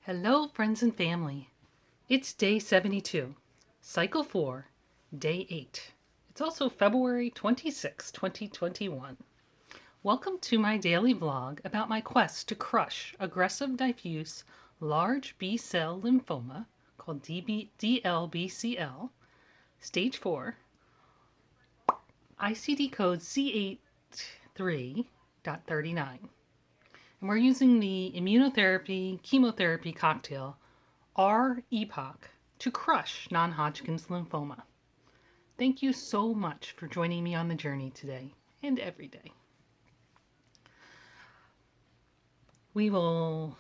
Hello, friends and family. It's day 72, cycle 4, day 8. It's also February 26, 2021. Welcome to my daily vlog about my quest to crush aggressive diffuse large B-cell lymphoma called DLBCL, stage 4, ICD code C83.39. And we're using the Immunotherapy chemotherapy cocktail R-EPOCH to crush non-Hodgkin's lymphoma. Thank you so much for joining me on the journey today and every day. I'll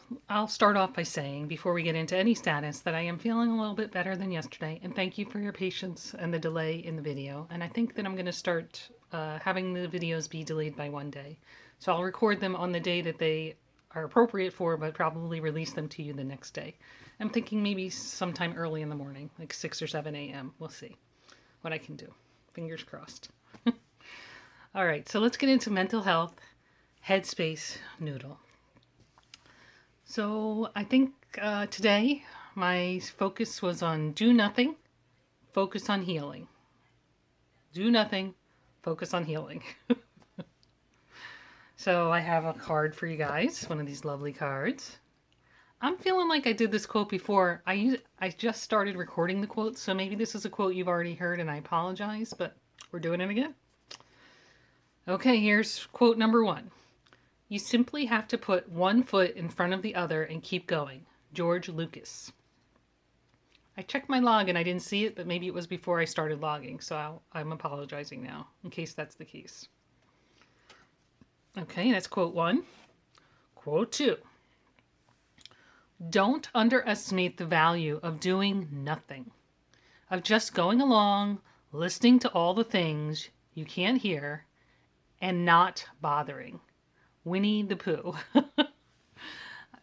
start off by saying, before we get into any status, that I am feeling a little bit better than yesterday, and thank you for your patience and the delay in the video. And I think that I'm going to start having the videos be delayed by one day. So I'll record them on the day that they are appropriate for, but probably release them to you the next day. I'm thinking maybe sometime early in the morning, like 6 or 7 a.m. We'll see what I can do. Fingers crossed. All right, so let's get into mental health, HeadSpace, Noodle. So I think today my focus was on do nothing, focus on healing. Do nothing, focus on healing. So I have a card for you guys, one of these lovely cards. I'm feeling like I did this quote before. I just started recording the quote, so maybe this is a quote you've already heard and I apologize, but we're doing it again. Okay, here's quote number 1. You simply have to put one foot in front of the other and keep going. George Lucas. I checked my log and I didn't see it, but maybe it was before I started logging, so I'm apologizing now, in case that's the case. Okay, that's quote 1. Quote 2. Don't underestimate the value of doing nothing, of just going along, listening to all the things you can't hear, and not bothering. Winnie the Pooh.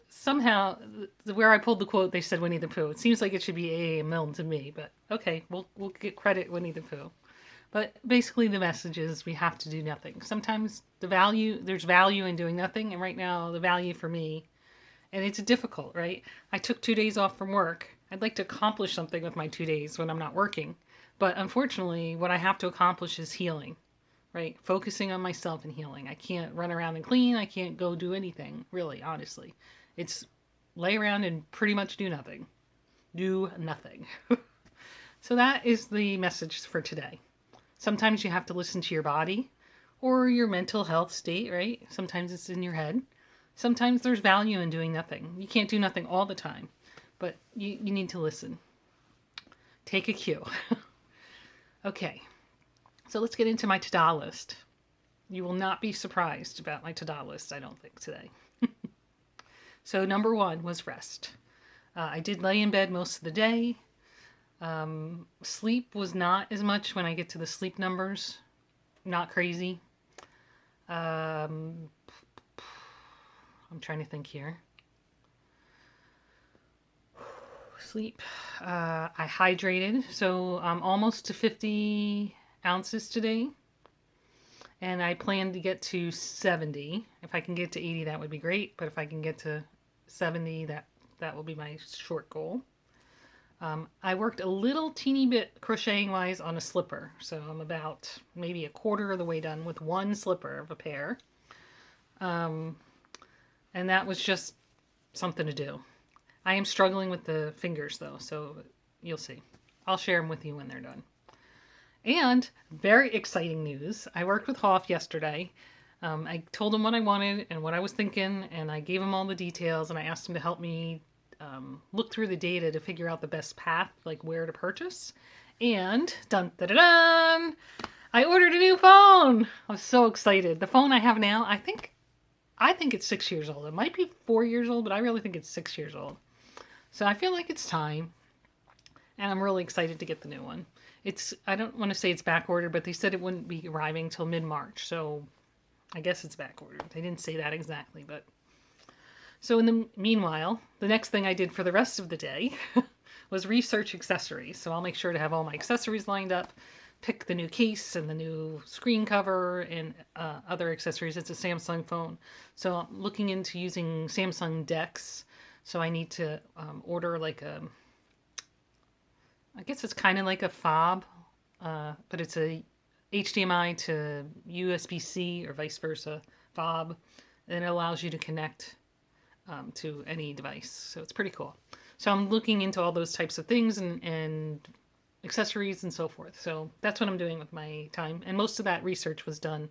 Somehow, where I pulled the quote, they said Winnie the Pooh. It seems like it should be A.A.Milne to me, but okay, we'll get Winnie the Pooh. But basically the message is we have to do nothing. Sometimes there's value in doing nothing, and right now the value for me, and it's difficult, right? I took 2 days off from work. I'd like to accomplish something with my 2 days when I'm not working. But unfortunately, what I have to accomplish is healing, right? Focusing on myself and healing. I can't run around and clean. I can't go do anything, really, honestly. It's lay around and pretty much do nothing. Do nothing. So that is the message for today. Sometimes you have to listen to your body or your mental health state, right? Sometimes it's in your head. Sometimes there's value in doing nothing. You can't do nothing all the time, but you need to listen. Take a cue. Okay, so let's get into my to-do list. You will not be surprised about my to-do list, I don't think, today. So number 1 was rest. I did lay in bed most of the day. Sleep was not as much when I get to the sleep numbers. Not crazy. I'm trying to think here. Sleep. I hydrated, so I'm almost to 50 ounces today. And I plan to get to 70. If I can get to 80, that would be great. But if I can get to 70, that will be my short goal. I worked a little teeny bit crocheting wise on a slipper. So I'm about maybe a quarter of the way done with one slipper of a pair. And that was just something to do. I am struggling with the fingers though, so you'll see. I'll share them with you when they're done. And very exciting news. I worked with Hoff yesterday. I told him what I wanted and what I was thinking, and I gave him all the details, and I asked him to help me look through the data to figure out the best path, like where to purchase. And dun da da dun, I ordered a new phone. I'm so excited. The phone I have now, I think it's 6 years old. It might be 4 years old, but I really think it's 6 years old. So I feel like it's time, and I'm really excited to get the new one. I don't want to say it's back ordered, but they said it wouldn't be arriving till mid-March, so I guess it's back ordered. They didn't say that exactly, but so in the meanwhile, the next thing I did for the rest of the day was research accessories. So I'll make sure to have all my accessories lined up, pick the new case and the new screen cover and other accessories. It's a Samsung phone. So I'm looking into using Samsung DeX So I need to order like I guess it's kind of like a fob, but it's a HDMI to USB-C or vice versa fob, and it allows you to connect to any device. So it's pretty cool. So I'm looking into all those types of things and accessories and so forth. So that's what I'm doing with my time. And most of that research was done,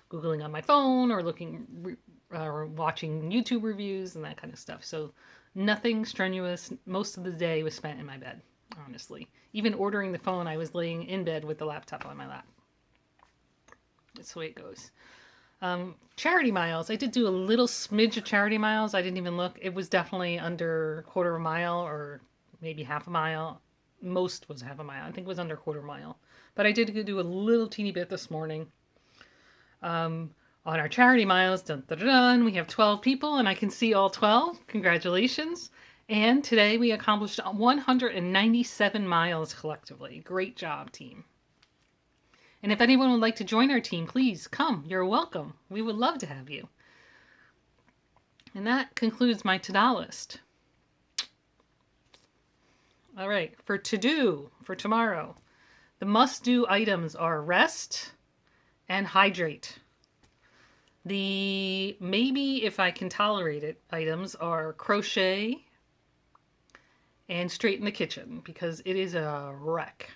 Googling on my phone or or watching YouTube reviews and that kind of stuff. So nothing strenuous. Most of the day was spent in my bed, honestly. Even ordering the phone, I was laying in bed with the laptop on my lap. That's the way it goes. Charity miles. I did do a little smidge of charity miles. I didn't even look. It was definitely under quarter of a mile or maybe half a mile. Most was half a mile. I think it was under quarter mile. But I did do a little teeny bit this morning. On our charity miles, we have 12 people, and I can see all 12. Congratulations. And today we accomplished 197 miles collectively. Great job, team. And if anyone would like to join our team, please come. You're welcome. We would love to have you. And that concludes my to-do list. All right, for to-do for tomorrow, the must-do items are rest and hydrate. The maybe if I can tolerate it items are crochet and straighten the kitchen because it is a wreck.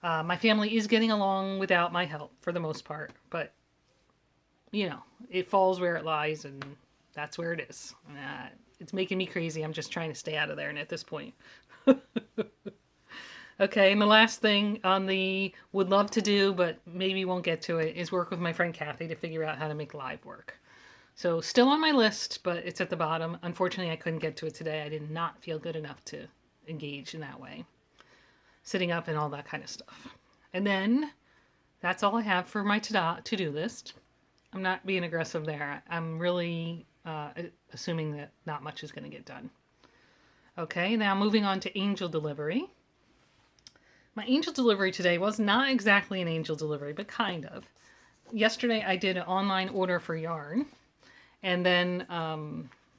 My family is getting along without my help for the most part, but it falls where it lies and that's where it is. It's making me crazy. I'm just trying to stay out of there and at this point. Okay, and the last thing on the would love to do, but maybe won't get to it, is work with my friend Kathy to figure out how to make live work. So still on my list, but it's at the bottom. Unfortunately, I couldn't get to it today. I did not feel good enough to engage in that way. Sitting up and all that kind of stuff. And then that's all I have for my to-do list. I'm not being aggressive there. I'm really assuming that not much is going to get done. Okay, now moving on to angel delivery. My angel delivery today was not exactly an angel delivery, but kind of. Yesterday I did an online order for yarn, and then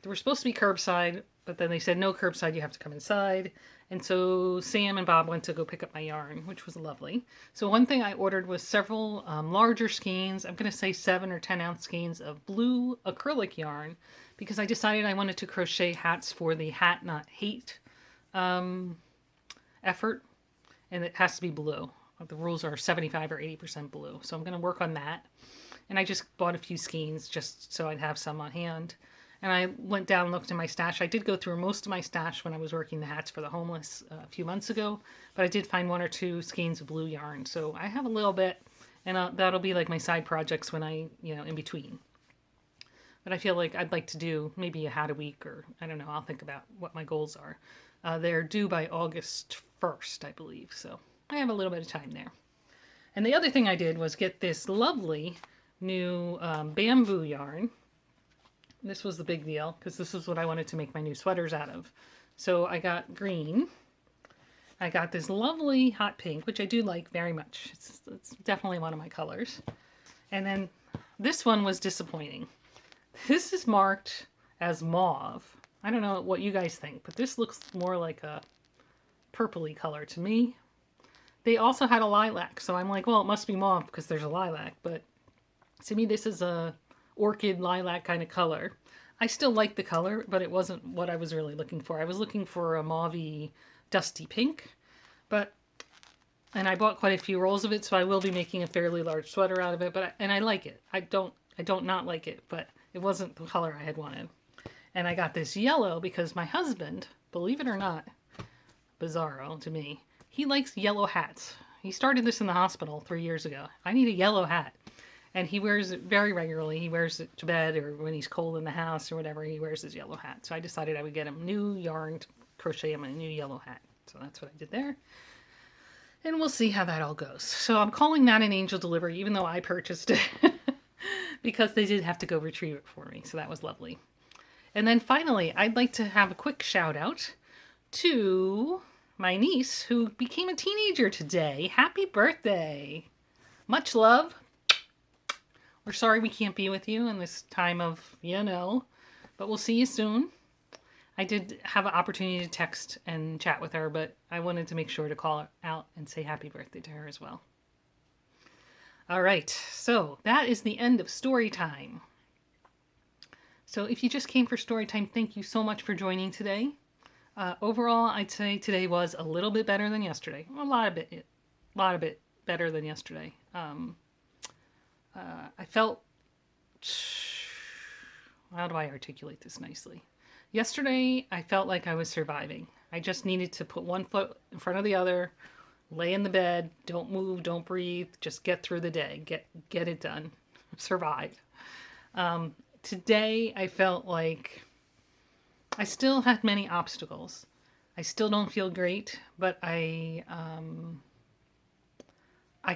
they were supposed to be curbside, but then they said no curbside, you have to come inside. And so Sam and Bob went to go pick up my yarn, which was lovely. So one thing I ordered was several larger skeins. I'm going to say 7 or 10 ounce skeins of blue acrylic yarn because I decided I wanted to crochet hats for the Hat Not Hate effort. And it has to be blue. The rules are 75 or 80% blue. So I'm going to work on that. And I just bought a few skeins just so I'd have some on hand. And I went down and looked in my stash. I did go through most of my stash when I was working the hats for the homeless a few months ago. But I did find 1 or 2 skeins of blue yarn. So I have a little bit. And that'll be like my side projects when I, in between. But I feel like I'd like to do maybe a hat a week or I don't know. I'll think about what my goals are. They're due by August 1st, I believe. So I have a little bit of time there. And the other thing I did was get this lovely new bamboo yarn. This was the big deal because this is what I wanted to make my new sweaters out of. So I got green. I got this lovely hot pink, which I do like very much. It's definitely one of my colors. And then this one was disappointing. This is marked as mauve. I don't know what you guys think, but this looks more like a purpley color to me. They also had a lilac, so I'm like, well, it must be mauve because there's a lilac, but to me this is a orchid lilac kind of color. I still like the color, but it wasn't what I was really looking for. I was looking for a mauvey dusty pink, and I bought quite a few rolls of it, so I will be making a fairly large sweater out of it, and I like it. I don't not like it, but it wasn't the color I had wanted. And I got this yellow because my husband, believe it or not, bizarro to me, he likes yellow hats. He started this in the hospital 3 years ago. I need a yellow hat. And he wears it very regularly. He wears it to bed or when he's cold in the house or whatever, he wears his yellow hat. So I decided I would get him new yarn to crochet him a new yellow hat. So that's what I did there. And we'll see how that all goes. So I'm calling that an angel delivery, even though I purchased it. Because they did have to go retrieve it for me. So that was lovely. And then finally, I'd like to have a quick shout out to my niece who became a teenager today. Happy birthday. Much love. We're sorry we can't be with you in this time of, but we'll see you soon. I did have an opportunity to text and chat with her, but I wanted to make sure to call her out and say happy birthday to her as well. All right, so that is the end of story time. So if you just came for story time, thank you so much for joining today. Overall, I'd say today was a little bit better than yesterday. A lot of bit better than yesterday. I felt, how do I articulate this nicely? Yesterday, I felt like I was surviving. I just needed to put one foot in front of the other, lay in the bed, don't move, don't breathe, just get through the day, get it done, survive. Today, I felt like I still had many obstacles. I still don't feel great, but I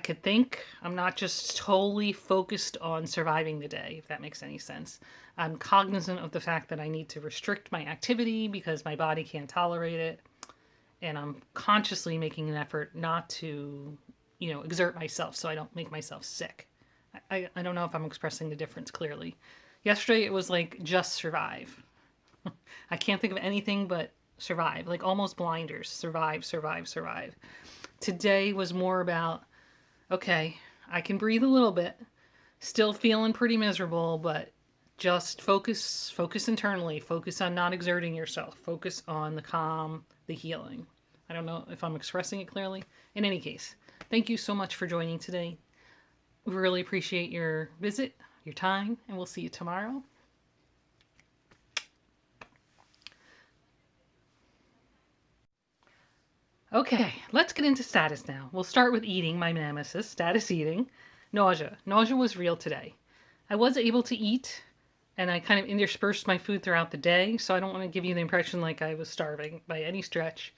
could think. I'm not just totally focused on surviving the day, if that makes any sense. I'm cognizant of the fact that I need to restrict my activity because my body can't tolerate it. And I'm consciously making an effort not to, exert myself so I don't make myself sick. I don't know if I'm expressing the difference clearly. Yesterday it was like just survive. I can't think of anything but survive, like almost blinders. Survive, survive, survive. Today was more about, okay, I can breathe a little bit, still feeling pretty miserable, but just focus internally, focus on not exerting yourself, focus on the calm, the healing. I don't know if I'm expressing it clearly. In any case, thank you so much for joining today. We really appreciate your visit, your time, and we'll see you tomorrow. Okay, let's get into status now. We'll start with eating, my nemesis, status eating. Nausea. Nausea was real today. I was able to eat, and I kind of interspersed my food throughout the day, so I don't want to give you the impression like I was starving by any stretch,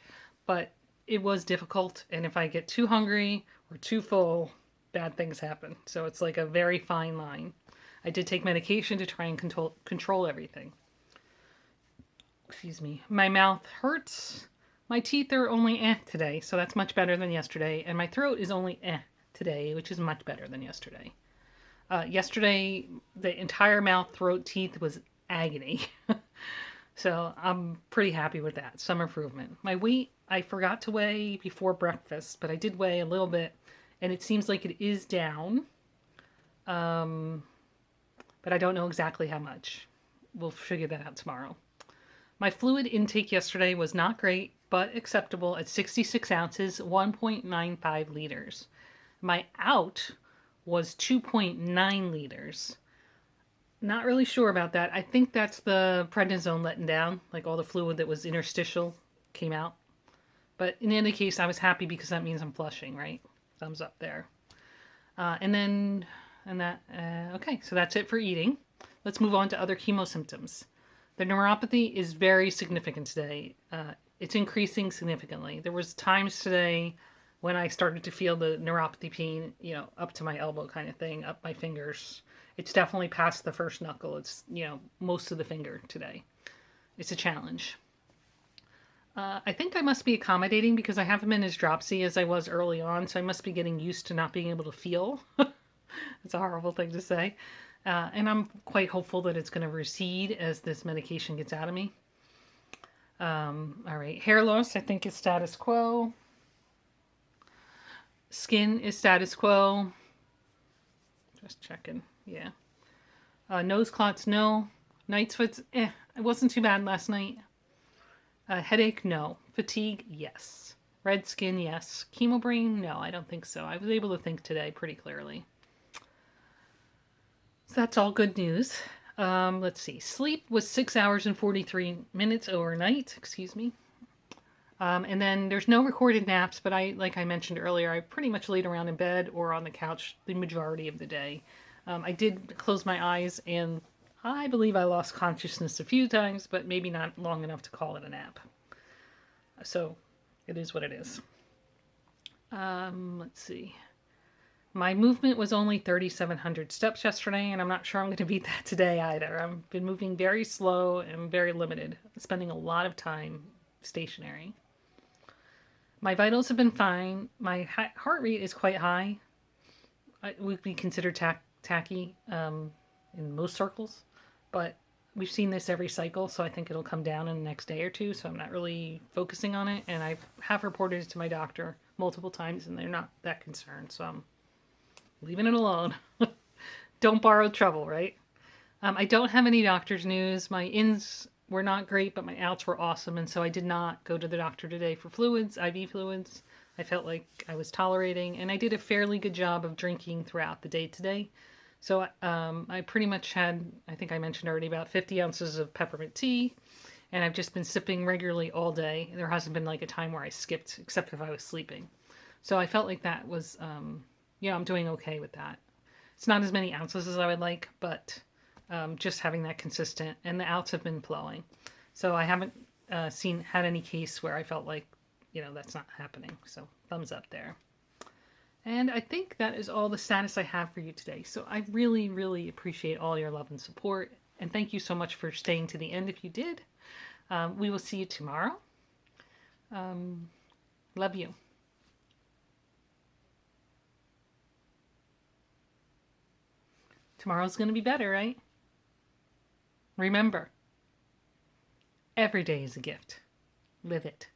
but it was difficult, and if I get too hungry or too full, bad things happen. So it's like a very fine line. I did take medication to try and control everything. Excuse me. My mouth hurts. My teeth are only today, so that's much better than yesterday, and my throat is only today, which is much better than yesterday. Yesterday, the entire mouth, throat, teeth was agony. So I'm pretty happy with that. Some improvement. My weight, I forgot to weigh before breakfast, but I did weigh a little bit, and it seems like it is down. But I don't know exactly how much. We'll figure that out tomorrow. My fluid intake yesterday was not great, but acceptable at 66 ounces, 1.95 liters. My out was 2.9 liters. Not really sure about that. I think that's the prednisone letting down, like all the fluid that was interstitial came out. But in any case, I was happy because that means I'm flushing, right? Thumbs up there. Okay, so that's it for eating. Let's move on to other chemo symptoms. The neuropathy is very significant today. It's increasing significantly. There was times today when I started to feel the neuropathy pain, up to my elbow kind of thing, up my fingers. It's definitely past the first knuckle. It's, most of the finger today. It's a challenge. I think I must be accommodating because I haven't been as dropsy as I was early on, so I must be getting used to not being able to feel. It's a horrible thing to say. And I'm quite hopeful that it's going to recede as this medication gets out of me. All right. Hair loss, I think, is status quo. Skin is status quo. Just checking. Yeah. Nose clots, no. Night sweats, it wasn't too bad last night. Headache, no. Fatigue, yes. Red skin, yes. Chemo brain, no, I don't think so. I was able to think today pretty clearly. So that's all good news. Let's see. Sleep was 6 hours and 43 minutes overnight. Excuse me. And then there's no recorded naps, but like I mentioned earlier, I pretty much laid around in bed or on the couch the majority of the day. I did close my eyes, and I believe I lost consciousness a few times, but maybe not long enough to call it a nap. So it is what it is. Let's see. My movement was only 3,700 steps yesterday, and I'm not sure I'm going to beat that today either. I've been moving very slow and very limited, spending a lot of time stationary. My vitals have been fine. My heart rate is quite high. It would be considered tacky in most circles, but we've seen this every cycle, so I think it'll come down in the next day or two. So I'm not really focusing on it, and I have reported it to my doctor multiple times, and they're not that concerned. So I'm leaving it alone. Don't borrow trouble, right? I don't have any doctor's news. My ins were not great, but my outs were awesome, and so I did not go to the doctor today for fluids, IV fluids. I felt like I was tolerating, and I did a fairly good job of drinking throughout the day today. So I pretty much had, I think I mentioned already, about 50 ounces of peppermint tea, and I've just been sipping regularly all day. There hasn't been like a time where I skipped, except if I was sleeping. So I felt like that was, I'm doing okay with that. It's not as many ounces as I would like, but just having that consistent, and the outs have been flowing. So I haven't had any case where I felt like, that's not happening. So thumbs up there. And I think that is all the status I have for you today. So I really, really appreciate all your love and support. And thank you so much for staying to the end if you did. We will see you tomorrow. Love you. Tomorrow's going to be better, right? Remember, every day is a gift. Live it.